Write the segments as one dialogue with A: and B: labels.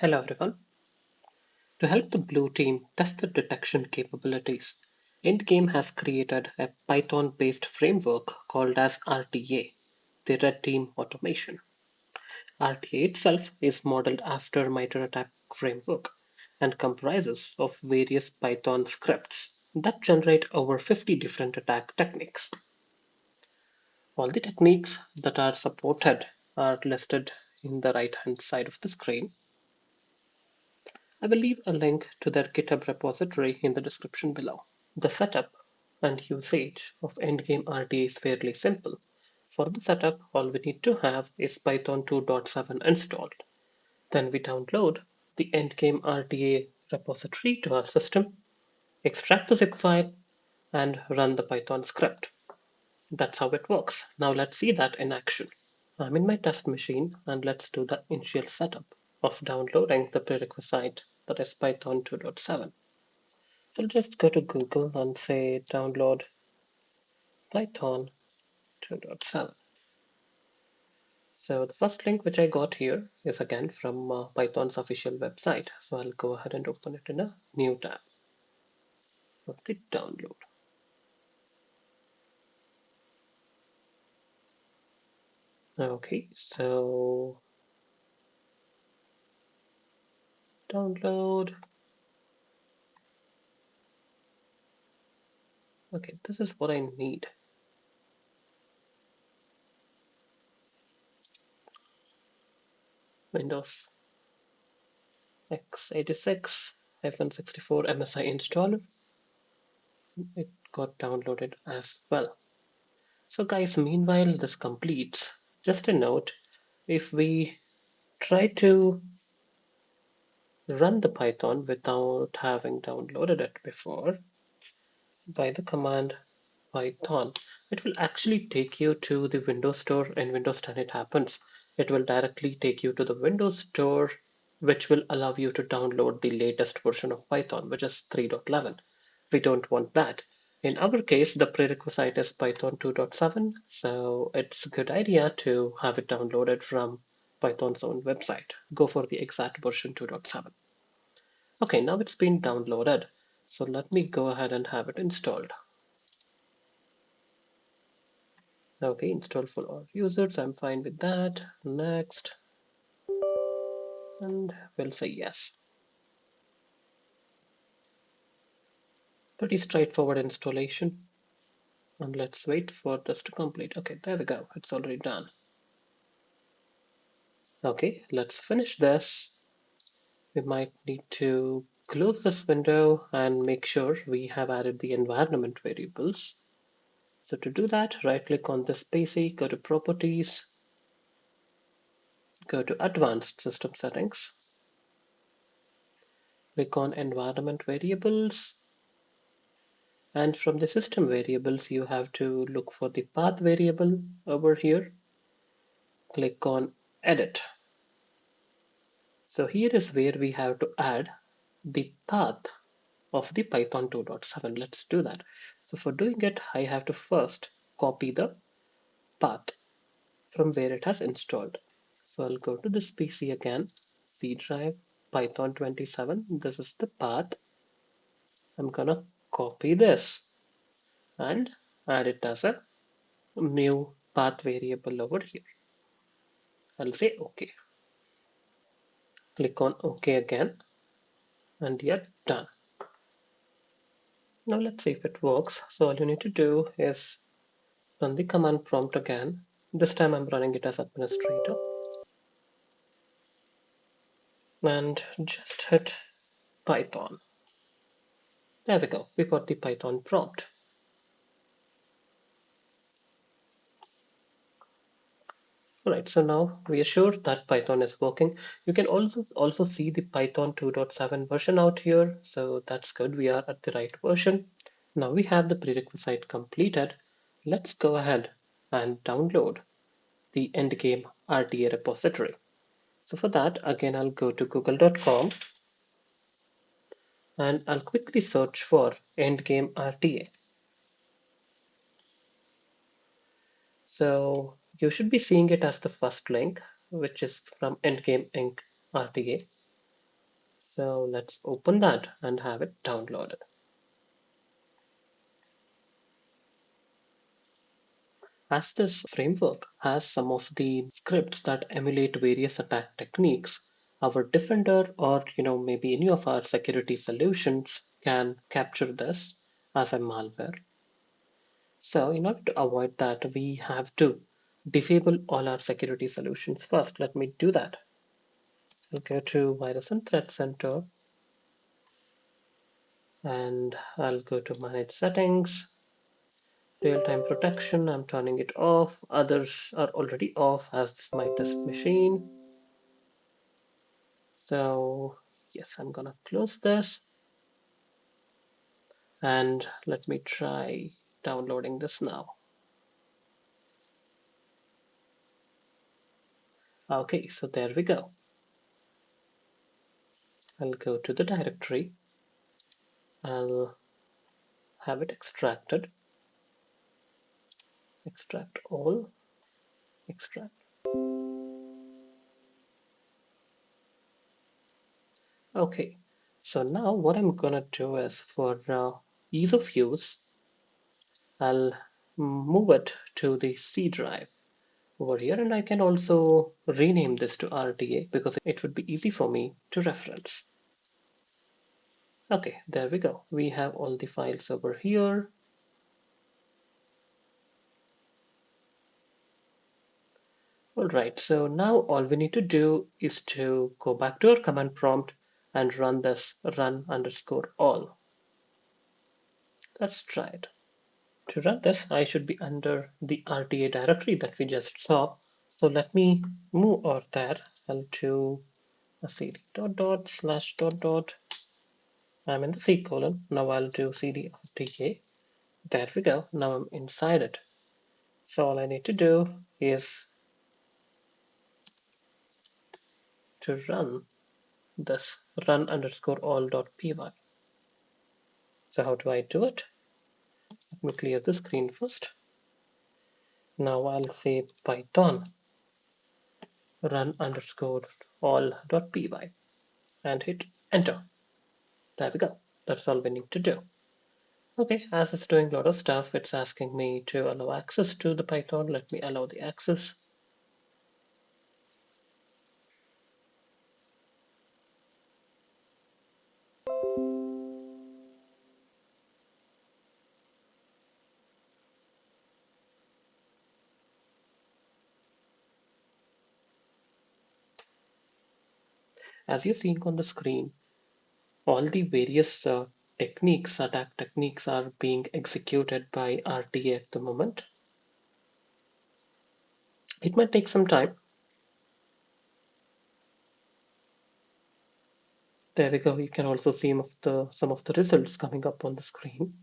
A: Hello everyone. To help the blue team test the detection capabilities, Endgame has created a Python-based framework called as RTA, the Red Team Automation. RTA itself is modeled after MITRE ATT&CK framework and comprises of various Python scripts that generate over 50 different attack techniques. All the techniques that are supported are listed in the right-hand side of the screen. I will leave a link to their GitHub repository in the description below. The setup and usage of Endgame RTA is fairly simple. For the setup, all we need to have is Python 2.7 installed. Then we download the Endgame RTA repository to our system, extract the zip file, and run the Python script. That's how it works. Now let's see that in action. I'm in my test machine and let's do the initial setup of downloading the prerequisite, that is Python 2.7. So I'll just go to Google and say download Python 2.7. So the first link which I got here is again from Python's official website. So I'll go ahead and open it in a new tab of the download. Okay, so download. Okay, this is what I need. Windows x86-64 MSI installer. It got downloaded as well. So guys, meanwhile this completes, just a note, if we try to run the Python without having downloaded it before by the command Python, it will actually take you to the Windows Store. In Windows 10 it happens. It will directly take you to the Windows Store, which will allow you to download the latest version of Python, which is 3.11. We don't want that. In our case, the prerequisite is Python 2.7, so it's a good idea to have it downloaded from Python's own website. Go for the exact version 2.7. Okay, now it's been downloaded. So let me go ahead and have it installed. Okay, install for all users. I'm fine with that. Next. And we'll say yes. Pretty straightforward installation. And let's wait for this to complete. Okay, there we go. It's already done. Okay, let's finish this. We might need to close this window and make sure we have added the environment variables. So to do that, right click on this PC, go to Properties, go to Advanced System Settings, click on Environment Variables, and from the system variables you have to look for the path variable over here. Click on Edit. So here is where we have to add the path of the Python 2.7. Let's do that. So for doing it, I have to first copy the path from where it has installed. So I'll go to this PC again, C drive, Python 27. This is the path. I'm gonna copy this and add it as a new path variable over here. I'll say OK. Click on OK again, and you're done. Now let's see if it works. So all you need to do is run the command prompt again. This time I'm running it as administrator. And just hit Python. There we go. We got the Python prompt. Alright, so now we are sure that Python is working. You can also see the Python 2.7 version out here. So that's good. We are at the right version. Now we have the prerequisite completed. Let's go ahead and download the Endgame RTA repository. So for that, again, I'll go to google.com and I'll quickly search for Endgame RTA. So you should be seeing it as the first link, which is from Endgame Inc. RTA. So let's open that and have it downloaded. As this framework has some of the scripts that emulate various attack techniques, our defender or maybe any of our security solutions can capture this as a malware. So in order to avoid that, we have to disable all our security solutions first. Let me do that. I'll go to Virus and Threat Center and I'll go to Manage Settings, Real-Time Protection. I'm turning it off. Others are already off as this is my test machine. So yes, I'm gonna close this and let me try downloading this now. Okay, so there we go. I'll go to the directory. I'll have it extracted. Extract all. Extract. Okay, so now what I'm gonna do is for ease of use, I'll move it to the C drive over here, and I can also rename this to RTA because it would be easy for me to reference. Okay, there we go. We have all the files over here. All right, so now all we need to do is to go back to our command prompt and run this run_all. Let's try it. To run this, I should be under the RTA directory that we just saw. So let me move out there. I'll to a cd //. I'm in the C colon. Now I'll do cd RTA. There we go. Now I'm inside it. So all I need to do is to run this run_all.py. So how do I do it? Let me clear the screen first. Now I'll say Python run_all.py and hit enter. There we go. That's all we need to do. Okay, as it's doing a lot of stuff, it's asking me to allow access to the Python. Let me allow the access. As you're seeing on the screen, all the various attack techniques are being executed by RTA at the moment. It might take some time. There we go. You can also see some of the results coming up on the screen.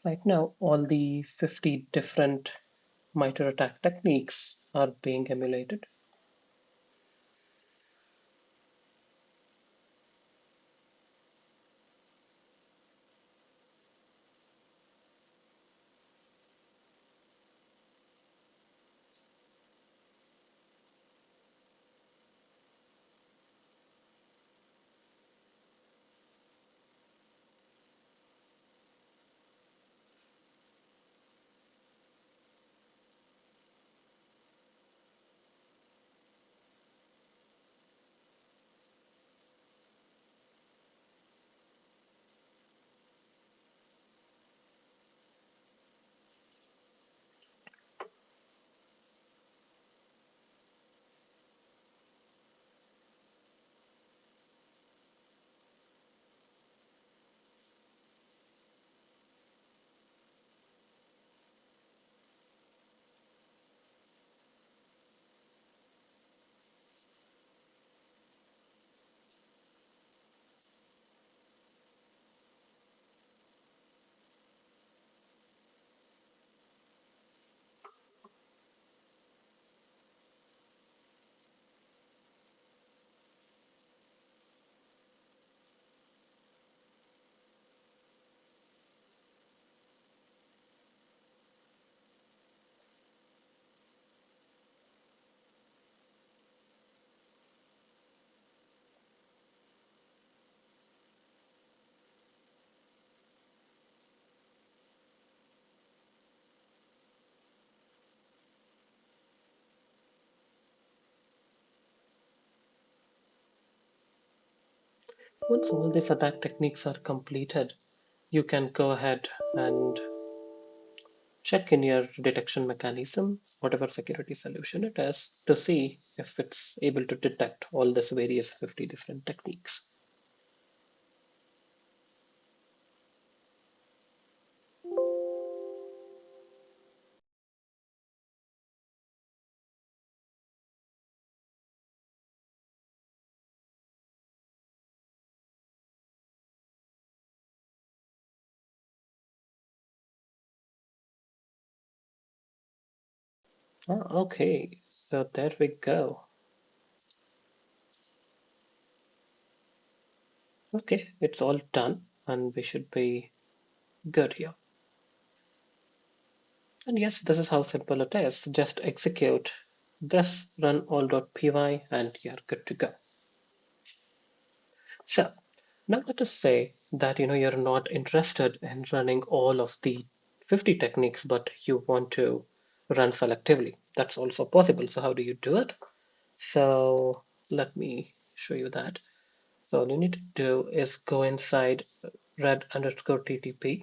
A: Right now, all the 50 different MITRE attack techniques are being emulated. Once all these attack techniques are completed, you can go ahead and check in your detection mechanism, whatever security solution it is, to see if it's able to detect all these various 50 different techniques. Ah, okay, so there we go. Okay, it's all done and we should be good here. And yes, this is how simple it is. Just execute this run all.py and you're good to go. So now let us say that you're not interested in running all of the 50 techniques, but you want to run selectively. That's also possible. So how do you do it? So let me show you that. So all you need to do is go inside red underscore TTP.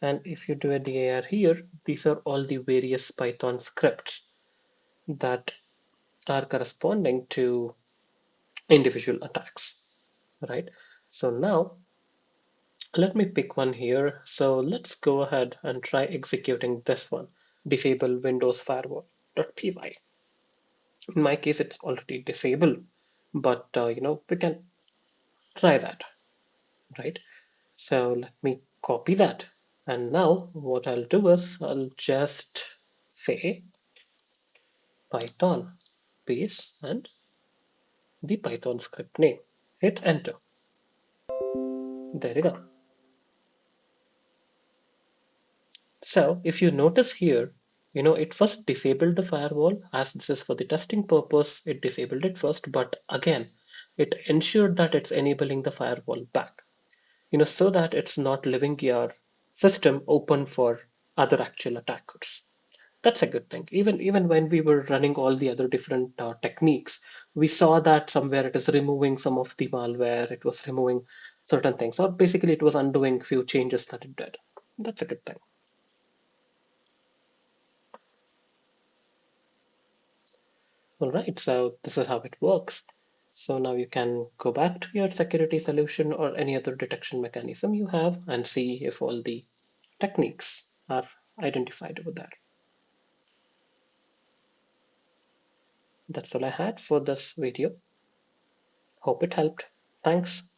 A: And if you do a dir here, these are all the various Python scripts that are corresponding to individual attacks, right? So now let me pick one here. So let's go ahead and try executing this one, disable Windows firewall.py. In my case, it's already disabled, but we can try that, right? So let me copy that. And now what I'll do is I'll just say Python base and the Python script name. Hit enter. There you go. So if you notice here, it first disabled the firewall as this is for the testing purpose. It disabled it first, but again, it ensured that it's enabling the firewall back, so that it's not leaving your system open for other actual attackers. That's a good thing. Even when we were running all the other different techniques, we saw that somewhere it is removing some of the malware, it was removing certain things, or basically it was undoing few changes that it did. That's a good thing. All right, so this is how it works. So now you can go back to your security solution or any other detection mechanism you have and see if all the techniques are identified over there. That's all I had for this video. Hope it helped. Thanks.